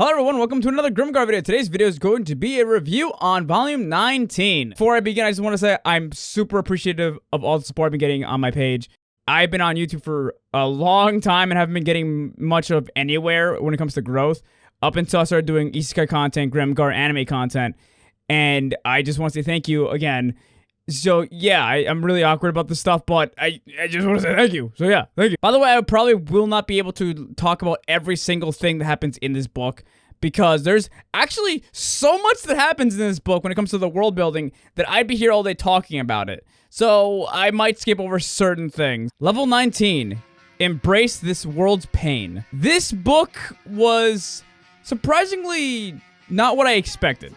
Hello everyone, welcome to another Grimgar video. Today's video is going to be a review on volume 19. Before I begin, I just want to say I'm super appreciative of all the support I've been getting on my page. I've been on YouTube for a long time and haven't been getting much of anywhere when it comes to growth up until I started doing isekai content, Grimgar anime content, and I just want to say thank you again. So yeah, I'm really awkward about this stuff, but I just want to say thank you. So yeah, thank you. By the way, I probably will not be able to talk about every single thing that happens in this book because there's actually so much that happens in this book when it comes to the world building that I'd be here all day talking about it. So I might skip over certain things. Level 19, Embrace This World's Pain. This book was surprisingly not what I expected.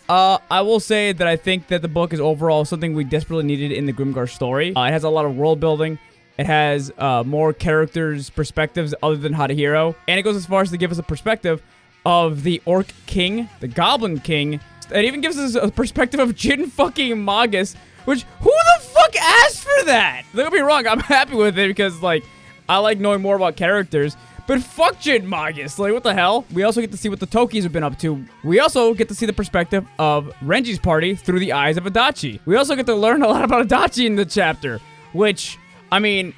I will say that I think that the book is overall something we desperately needed in the Grimgar story. It has a lot of world building. It has more characters' perspectives other than Haruhiro. And it goes as far as to give us a perspective of the Orc King, the Goblin King. It even gives us a perspective of Jin fucking Mogus, which, who the fuck asked for that? Don't get me wrong, I'm happy with it because, like, I like knowing more about characters. But fuck Jin Mogus, like, what the hell? We also get to see what the Tokis have been up to. We also get to see the perspective of Renji's party through the eyes of Adachi. We also get to learn a lot about Adachi in the chapter, which, I mean,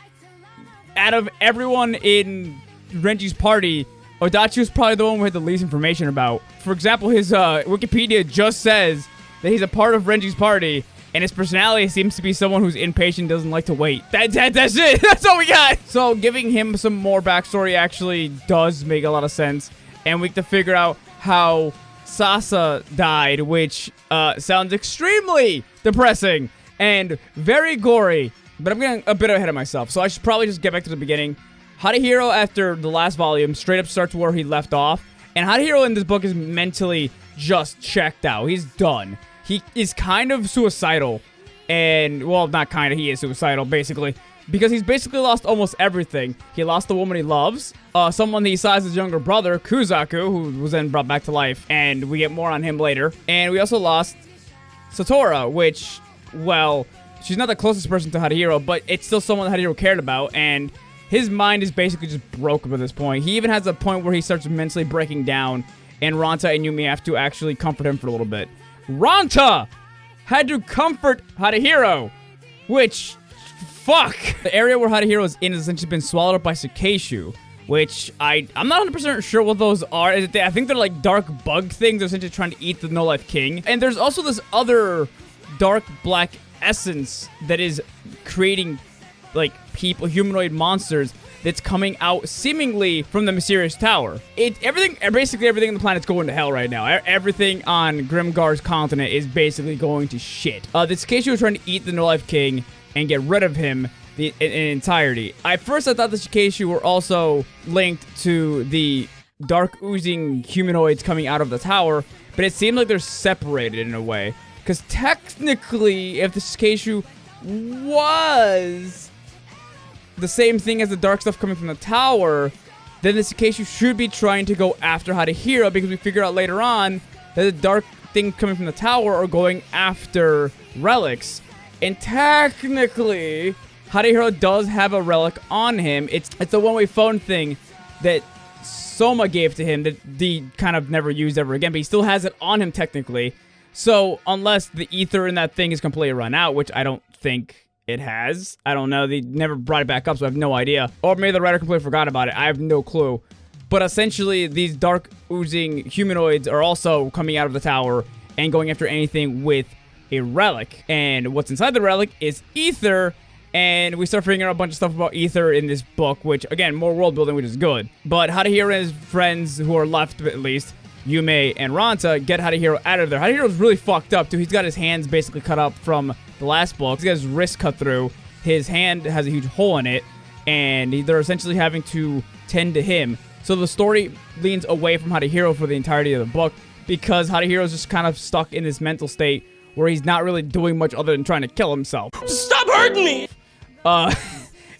out of everyone in Renji's party, Adachi was probably the one we had the least information about. For example, his Wikipedia just says that he's a part of Renji's party, and his personality seems to be someone who's impatient, doesn't like to wait. That's it. That's all we got. So giving him some more backstory actually does make a lot of sense. And we get to figure out how Sasa died, which sounds extremely depressing and very gory. But I'm getting a bit ahead of myself, so I should probably just get back to the beginning. Haruhiro, after the last volume, straight up starts where he left off. And Haruhiro in this book is mentally just checked out. He's done. He is kind of suicidal, and, well, not kind of, he is suicidal, basically, because he's basically lost almost everything. He lost the woman he loves, someone he saw as his younger brother, Kuzaku, who was then brought back to life, and we get more on him later. And we also lost Satora, which, well, she's not the closest person to Haruhiro, but it's still someone that Haruhiro cared about, and his mind is basically just broken at this point. He even has a point where he starts mentally breaking down, and Ranta and Yume have to actually comfort him for a little bit. Ranta had to comfort Haruhiro, which, fuck. The area where Haruhiro is in has essentially been swallowed up by Sakeshu, which I'm not 100% sure what those are. I think they're like dark bug things. They're essentially trying to eat the no-life king. And there's also this other dark black essence that is creating, like, people, humanoid monsters that's coming out seemingly from the mysterious tower. Basically everything on the planet's going to hell right now. Everything on Grimgar's continent is basically going to shit. This Sakeshu is trying to eat the no-life king and get rid of him in entirety. At first I thought the Sakeshu were also linked to the dark oozing humanoids coming out of the tower, but it seemed like they're separated in a way. Because technically, if the Sakeshu was the same thing as the dark stuff coming from the tower, then the Sakeshu should be trying to go after Haruhiro, because we figure out later on that the dark thing coming from the tower are going after relics. And technically, Haruhiro does have a relic on him. It's the one-way phone thing that Soma gave to him that he kind of never used ever again, but he still has it on him technically. So unless the ether in that thing is completely run out, which I don't think it has. I don't know. They never brought it back up, so I have no idea. Or maybe the writer completely forgot about it. I have no clue. But essentially, these dark oozing humanoids are also coming out of the tower and going after anything with a relic. And what's inside the relic is ether. And we start figuring out a bunch of stuff about ether in this book, which, again, more world building, which is good. But Haruhiro and his friends, who are left at least, Yume and Ranta, get Haruhiro out of there. Haruhiro's really fucked up, too. He's got his hands basically cut up from the last book. He's got his wrist cut through. His hand has a huge hole in it, and they're essentially having to tend to him. So the story leans away from Haruhiro for the entirety of the book, because Haruhiro's just kind of stuck in this mental state where he's not really doing much other than trying to kill himself. Stop hurting me!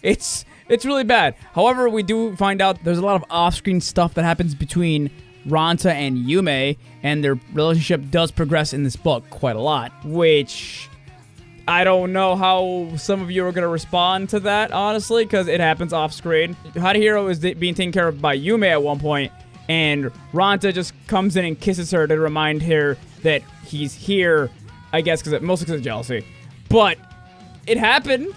It's really bad. However, we do find out there's a lot of off-screen stuff that happens between Ranta and Yume, and their relationship does progress in this book quite a lot, which I don't know how some of you are going to respond to that, honestly, because it happens off-screen. Haruhiro is being taken care of by Yume at one point, and Ranta just comes in and kisses her to remind her that he's here, I guess, mostly because of jealousy. But it happened.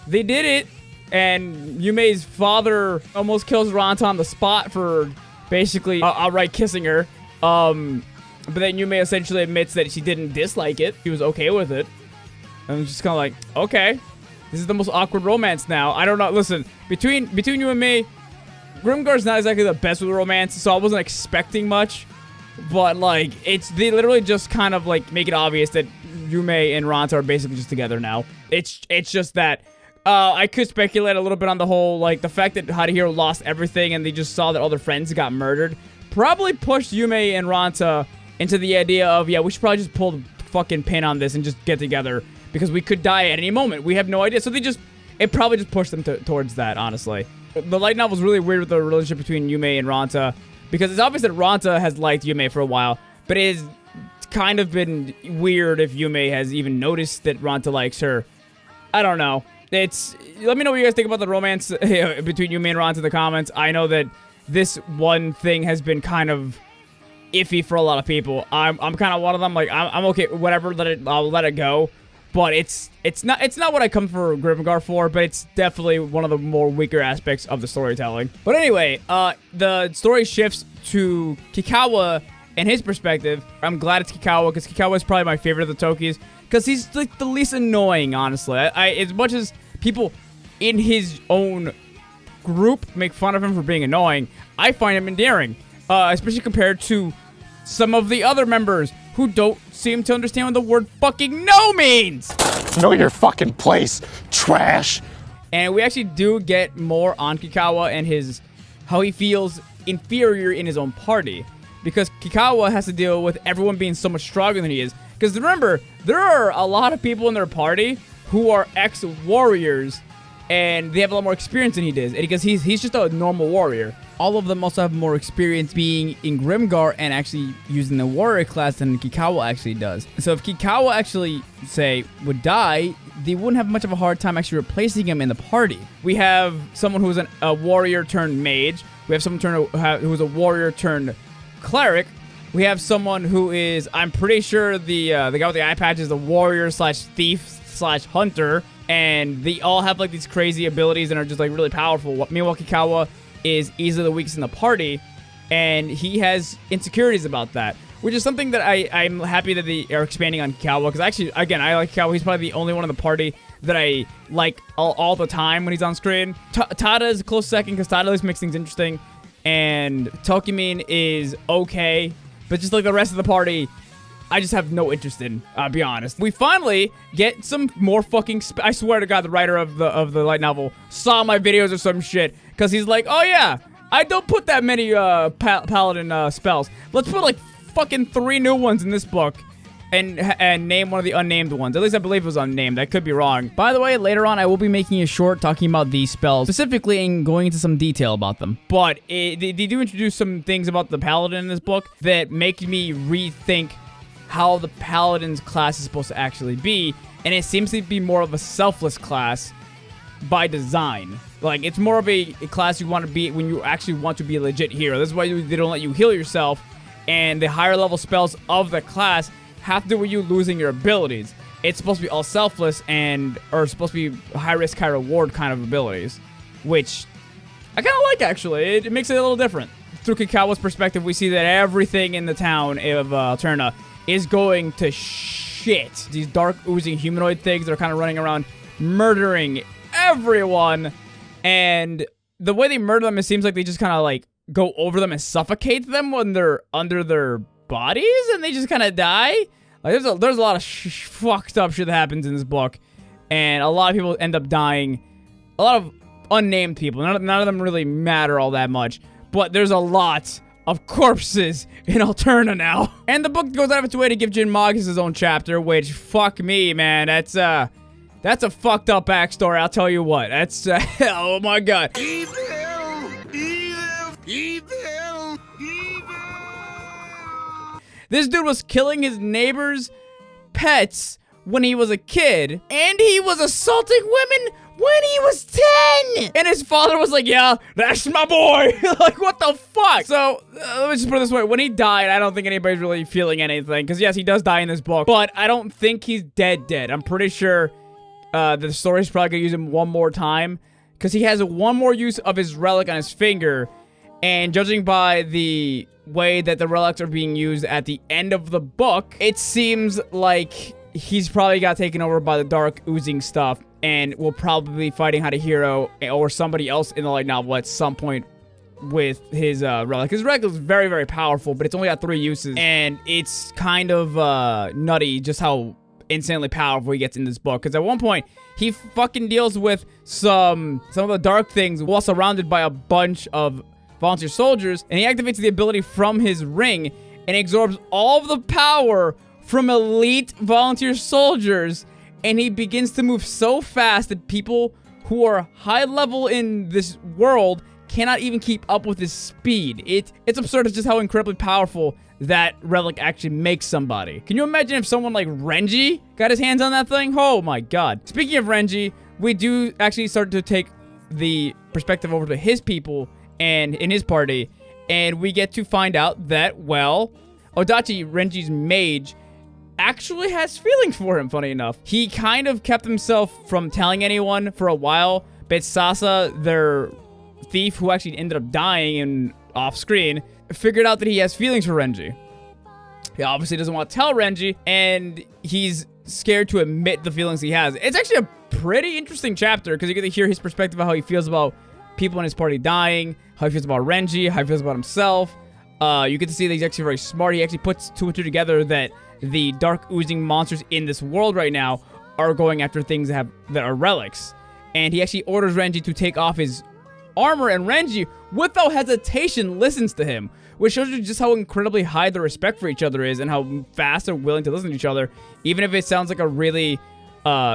They did it, and Yume's father almost kills Ranta on the spot for basically outright kissing her. But then Yume essentially admits that she didn't dislike it. She was okay with it. And I'm just kind of like, okay, this is the most awkward romance now. I don't know. Listen, between you and me, Grimgar's not exactly the best with romance, so I wasn't expecting much. But, like, they literally just kind of, like, make it obvious that Yume and Ranta are basically just together now. It's just that. I could speculate a little bit on the whole, like, the fact that Haruhiro lost everything and they just saw that all their friends got murdered. Probably pushed Yume and Ranta into the idea of, yeah, we should probably just pull the fucking pin on this and just get together. Because we could die at any moment. We have no idea. So it probably just pushed them towards that, honestly. The light novel's really weird with the relationship between Yume and Ranta. Because it's obvious that Ranta has liked Yume for a while. But it has kind of been weird if Yume has even noticed that Ranta likes her. I don't know. Let me know what you guys think about the romance between Yume and Ranta in the comments. I know that this one thing has been kind of iffy for a lot of people. I'm kind of one of them. Like, I'm okay, whatever, I'll let it go. But it's not what I come for Grimgar for, but it's definitely one of the more weaker aspects of the storytelling. But anyway, the story shifts to Kikkawa and his perspective. I'm glad it's Kikkawa, because Kikkawa is probably my favorite of the Tokis, because he's like the least annoying, honestly. As much as people in his own group make fun of him for being annoying, I find him endearing, especially compared to some of the other members who don't seem to understand what the word fucking no means. Know your fucking place, trash. And we actually do get more on Kikkawa and how he feels inferior in his own party. Because Kikkawa has to deal with everyone being so much stronger than he is. Because remember, there are a lot of people in their party who are ex-warriors, and they have a lot more experience than he does. Because he's just a normal warrior. All of them also have more experience being in Grimgar and actually using the warrior class than Kikkawa actually does. So if Kikkawa actually, say, would die, they wouldn't have much of a hard time actually replacing him in the party. We have someone who's a warrior turned mage. We have someone who's a warrior turned cleric. We have someone who is, I'm pretty sure the guy with the eye patch is the warrior slash thief slash hunter. And they all have like these crazy abilities and are just like really powerful. Meanwhile, Kikkawa is easily the weakest in the party, and he has insecurities about that, which is something that I'm happy that they are expanding on Kikkawa, because actually, again, I like Kikkawa. He's probably the only one in the party that I like all the time when he's on screen. Tada is a close second, because Tada at least makes things interesting, and Tokimin is okay, but just like the rest of the party, I just have no interest in, I'll be honest. We finally get some more fucking I swear to God, the writer of the light novel saw my videos or some shit, because he's like, oh yeah, I don't put that many paladin spells. Let's put like fucking 3 new ones in this book, and name one of the unnamed ones. At least I believe it was unnamed. I could be wrong. By the way, later on I will be making a short talking about these spells specifically and going into some detail about them. But they do introduce some things about the paladin in this book that make me rethink how the paladin's class is supposed to actually be, and it seems to be more of a selfless class by design. Like, it's more of a class you want to be when you actually want to be a legit hero. This is why they don't let you heal yourself, and the higher level spells of the class have to do with you losing your abilities. It's supposed to be all selfless or supposed to be high risk, high reward kind of abilities, which I kind of like, actually. It makes it a little different. Through Kikkawa's perspective, we see that everything in the town of Alterna is going to shit. These dark, oozing humanoid things that are kind of running around murdering everyone. And the way they murder them, it seems like they just kind of like go over them and suffocate them when they're under their bodies, and they just kind of die. Like, there's a lot of fucked up shit that happens in this book, and a lot of people end up dying. A lot of unnamed people. None of them really matter all that much, but there's a lot of corpses in Alterna now. And the book goes out of its way to give Jin Mogus his own chapter, which, fuck me, man. That's a fucked up backstory, I'll tell you what. That's, oh my god. Evil! Evil! Evil! Evil! This dude was killing his neighbors' pets when he was a kid, and he was assaulting women when he was 10. And his father was like, yeah, that's my boy. Like, what the fuck? So, let me just put it this way. When he died, I don't think anybody's really feeling anything. Because, yes, he does die in this book. But I don't think he's dead. I'm pretty sure the story's probably going to use him one more time. Because he has one more use of his relic on his finger. And judging by the way that the relics are being used at the end of the book, it seems like he's probably got taken over by the dark oozing stuff. And will probably be fighting Haruhiro or somebody else in the light novel at some point with his relic. His relic is very, very powerful, but it's only got 3 uses. And it's kind of nutty just how insanely powerful he gets in this book. Because at one point, he fucking deals with some of the dark things while surrounded by a bunch of volunteer soldiers. And he activates the ability from his ring and absorbs all of the power from elite volunteer soldiers. And he begins to move so fast that people who are high level in this world cannot even keep up with his speed. It's absurd. It's just how incredibly powerful that relic actually makes somebody. Can you imagine if someone like Renji got his hands on that thing? Oh my god. Speaking of Renji, we do actually start to take the perspective over to his people and in his party. And we get to find out that, well, Odachi, Renji's mage, actually has feelings for him, funny enough. He kind of kept himself from telling anyone for a while, but Sasa, their thief who actually ended up dying and off screen, figured out that he has feelings for Renji. He obviously doesn't want to tell Renji, and he's scared to admit the feelings he has. It's actually a pretty interesting chapter, because you get to hear his perspective of how he feels about people in his party dying, how he feels about Renji, how he feels about himself. You get to see that he's actually very smart. He actually puts 2 and 2 together that the dark oozing monsters in this world right now are going after things that are relics. And he actually orders Renji to take off his armor, and Renji, without hesitation, listens to him, which shows you just how incredibly high the respect for each other is and how fast they're willing to listen to each other, even if it sounds like a really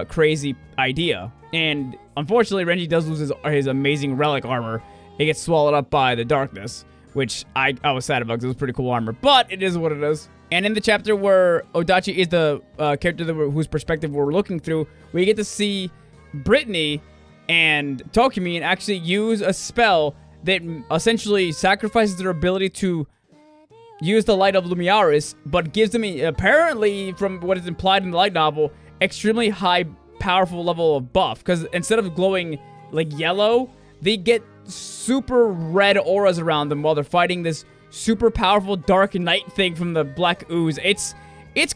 crazy idea. And unfortunately, Renji does lose his amazing relic armor. It gets swallowed up by the darkness, which I was sad about because it was pretty cool armor, but it is what it is. And in the chapter where Odachi is the character whose perspective we're looking through, we get to see Brittany and Tokumin actually use a spell that essentially sacrifices their ability to use the light of Lumiaris, but gives them, apparently, from what is implied in the light novel, extremely high, powerful level of buff. Because instead of glowing like yellow, they get super red auras around them while they're fighting this super powerful dark knight thing from the black ooze. It's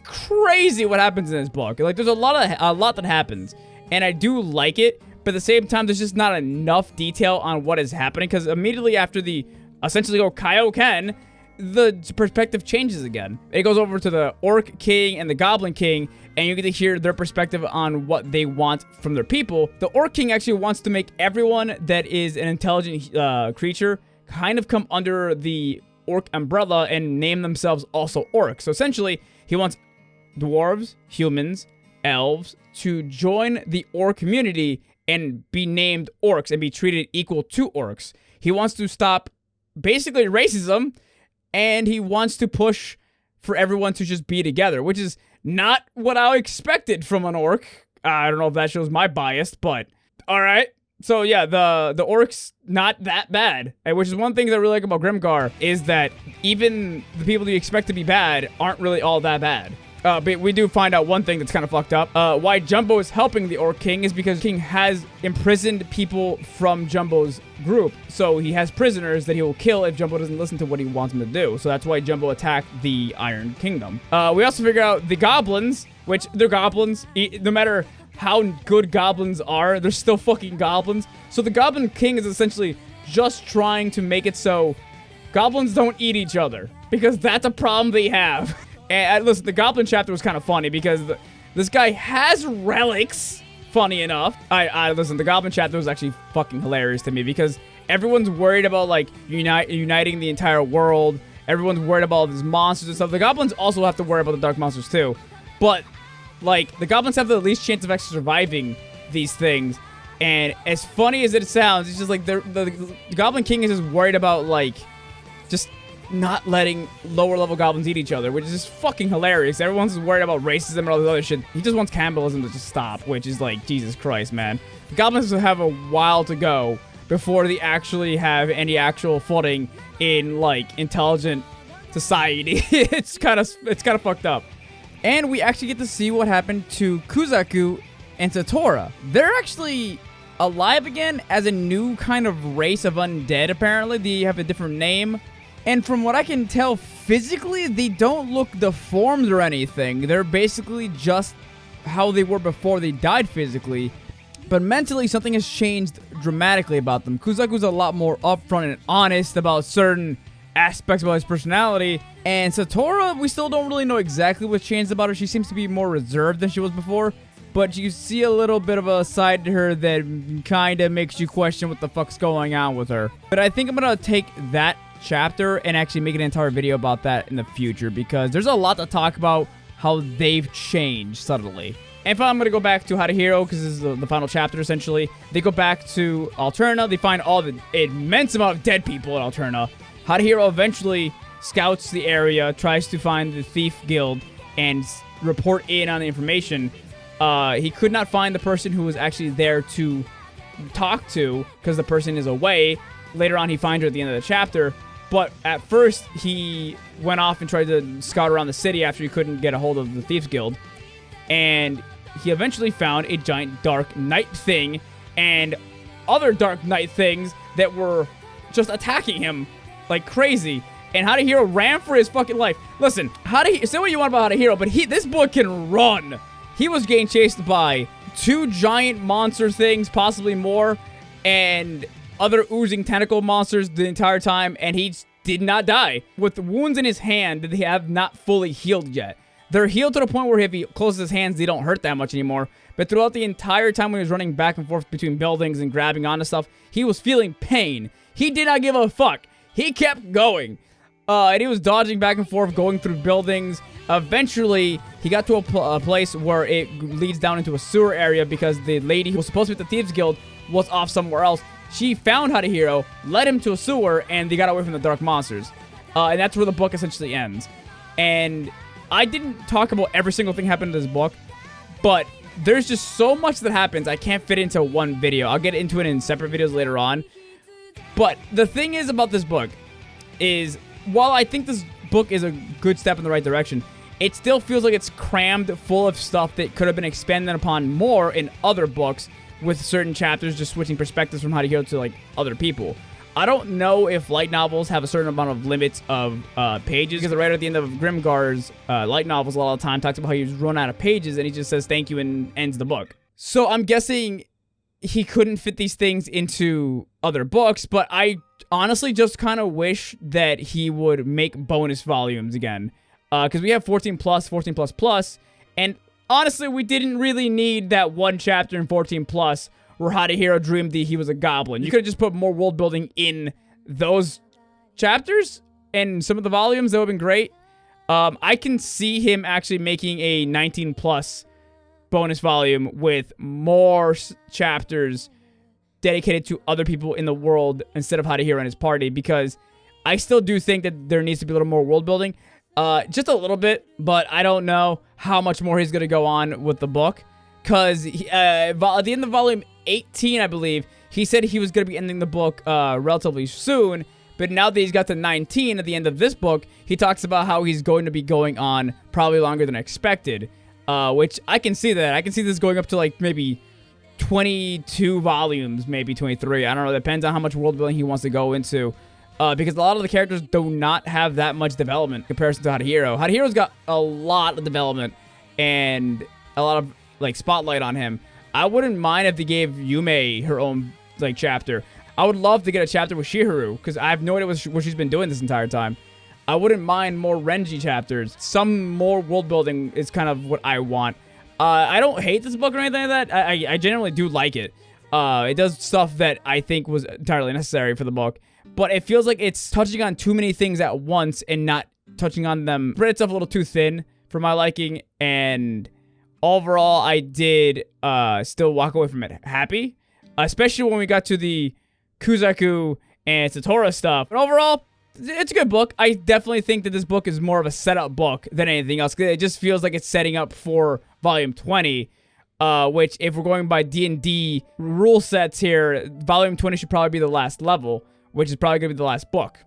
crazy what happens in this book. Like, there's a lot that happens, and I do like it, but at the same time, there's just not enough detail on what is happening, because immediately after the essentially Kaioken, the perspective changes again. It goes over to the Orc King and the Goblin King, and you get to hear their perspective on what they want from their people. The Orc King actually wants to make everyone that is an intelligent creature kind of come under the Orc umbrella and name themselves also orcs. So essentially, he wants dwarves, humans, elves to join the orc community and be named orcs and be treated equal to orcs. He wants to stop basically racism, and he wants to push for everyone to just be together, which is not what I expected from an orc. I don't know if that shows my bias, but all right. So yeah, the orcs, not that bad, which is one thing that I really like about Grimgar, is that even the people that you expect to be bad aren't really all that bad. But we do find out one thing that's kind of fucked up. Why Jumbo is helping the Orc King is because King has imprisoned people from Jumbo's group. So he has prisoners that he will kill if Jumbo doesn't listen to what he wants him to do. So that's why Jumbo attacked the Iron Kingdom. We also figure out the goblins, which they're goblins. No matter how good goblins are, they're still fucking goblins. So the Goblin King is essentially just trying to make it so goblins don't eat each other, because that's a problem they have. And listen, the Goblin chapter was kind of funny because this guy has relics, funny enough. Listen, the Goblin chapter was actually fucking hilarious to me because everyone's worried about, like, uniting the entire world. Everyone's worried about all these monsters and stuff. The goblins also have to worry about the dark monsters too. But, like, the goblins have the least chance of actually surviving these things. And as funny as it sounds, it's just like the Goblin King is just worried about, like, just not letting lower level goblins eat each other, which is just fucking hilarious. Everyone's worried about racism and all this other shit. He just wants cannibalism to just stop, which is like, Jesus Christ, man. The goblins will have a while to go before they actually have any actual footing in, like, intelligent society. It's kind of fucked up. And we actually get to see what happened to Kuzaku and Satora. They're actually alive again as a new kind of race of undead, apparently. They have a different name. And from what I can tell, physically, they don't look deformed or anything. They're basically just how they were before they died physically. But mentally, something has changed dramatically about them. Kuzaku's a lot more upfront and honest about certain aspects about his personality. And Satora, we still don't really know exactly what's changed about her. She seems to be more reserved than she was before. But you see a little bit of a side to her that kind of makes you question what the fuck's going on with her. But I think I'm going to take that chapter and actually make an entire video about that in the future, because there's a lot to talk about how they've changed subtly. And finally, I'm going to go back to Haruhiro, because this is the final chapter, essentially. They go back to Alterna. They find all the immense amount of dead people in Alterna. Haruhiro eventually scouts the area, tries to find the Thief Guild, and report in on the information. He could not find the person who was actually there to talk to, because the person is away. Later on, he finds her at the end of the chapter. But at first, he went off and tried to scout around the city after he couldn't get a hold of the Thieves Guild. And he eventually found a giant dark knight thing and other dark knight things that were just attacking him like crazy. And Haruhiro ran for his fucking life. Listen, say what you want about Haruhiro, but this boy can run. He was getting chased by 2 giant monster things, possibly more, and other oozing tentacle monsters the entire time, and he did not die. With the wounds in his hand that they have not fully healed yet. They're healed to the point where if he closes his hands, they don't hurt that much anymore. But throughout the entire time when he was running back and forth between buildings and grabbing onto stuff, he was feeling pain. He did not give a fuck. He kept going. And he was dodging back and forth, going through buildings. Eventually, he got to a place where it leads down into a sewer area because the lady who was supposed to be at the Thieves Guild was off somewhere else. She found Haruhiro, led him to a sewer, and they got away from the dark monsters. And that's where the book essentially ends. And I didn't talk about every single thing happened in this book, but there's just so much that happens I can't fit into one video. I'll get into it in separate videos later on. But the thing is about this book is, while I think this book is a good step in the right direction, it still feels like it's crammed full of stuff that could have been expanded upon more in other books, with certain chapters just switching perspectives from Haruhiro to, like, other people. I don't know if light novels have a certain amount of limits of pages, because the writer at the end of Grimgar's light novels a lot of the time talks about how he's run out of pages, and he just says thank you and ends the book. So I'm guessing he couldn't fit these things into other books, but I honestly just kind of wish that he would make bonus volumes again. Because we have 14+, 14++, and honestly, we didn't really need that one chapter in 14+ where Haruhiro dreamed that he was a goblin. You could have just put more world building in those chapters and some of the volumes. That would have been great. I can see him actually making a 19+ bonus volume with more chapters dedicated to other people in the world instead of Haruhiro and his party, because I still do think that there needs to be a little more world building. Just a little bit, but I don't know how much more he's going to go on with the book. Because at the end of volume 18, I believe, he said he was going to be ending the book relatively soon. But now that he's got to 19 at the end of this book, he talks about how he's going to be going on probably longer than expected. Which I can see that. I can see this going up to like maybe 22 volumes, maybe 23. I don't know. Depends on how much world building he wants to go into. Because a lot of the characters do not have that much development in comparison to Haruhiro. Haruhiro's got a lot of development and a lot of, like, spotlight on him. I wouldn't mind if they gave Yume her own, like, chapter. I would love to get a chapter with Shiharu, because I have no idea what she's been doing this entire time. I wouldn't mind more Renji chapters. Some more world building is kind of what I want. I don't hate this book or anything like that. I genuinely do like it. It does stuff that I think was entirely necessary for the book. But it feels like it's touching on too many things at once and not touching on them. Spread itself a little too thin for my liking. And overall, I did still walk away from it happy. Especially when we got to the Kuzaku and Satora stuff. But overall, it's a good book. I definitely think that this book is more of a setup book than anything else. It just feels like it's setting up for volume 20, which if we're going by D&D rule sets here, volume 20 should probably be the last level, which is probably going to be the last book.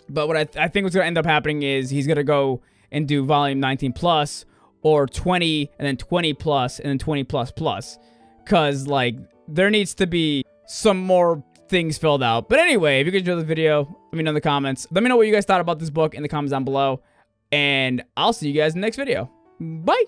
But what I think what's going to end up happening is he's going to go and do volume 19 plus, or 20, and then 20 plus, and then 20 plus plus. Because, like, there needs to be some more things filled out. But anyway, if you guys enjoyed the video, let me know in the comments. Let me know what you guys thought about this book in the comments down below. And I'll see you guys in the next video. Bye!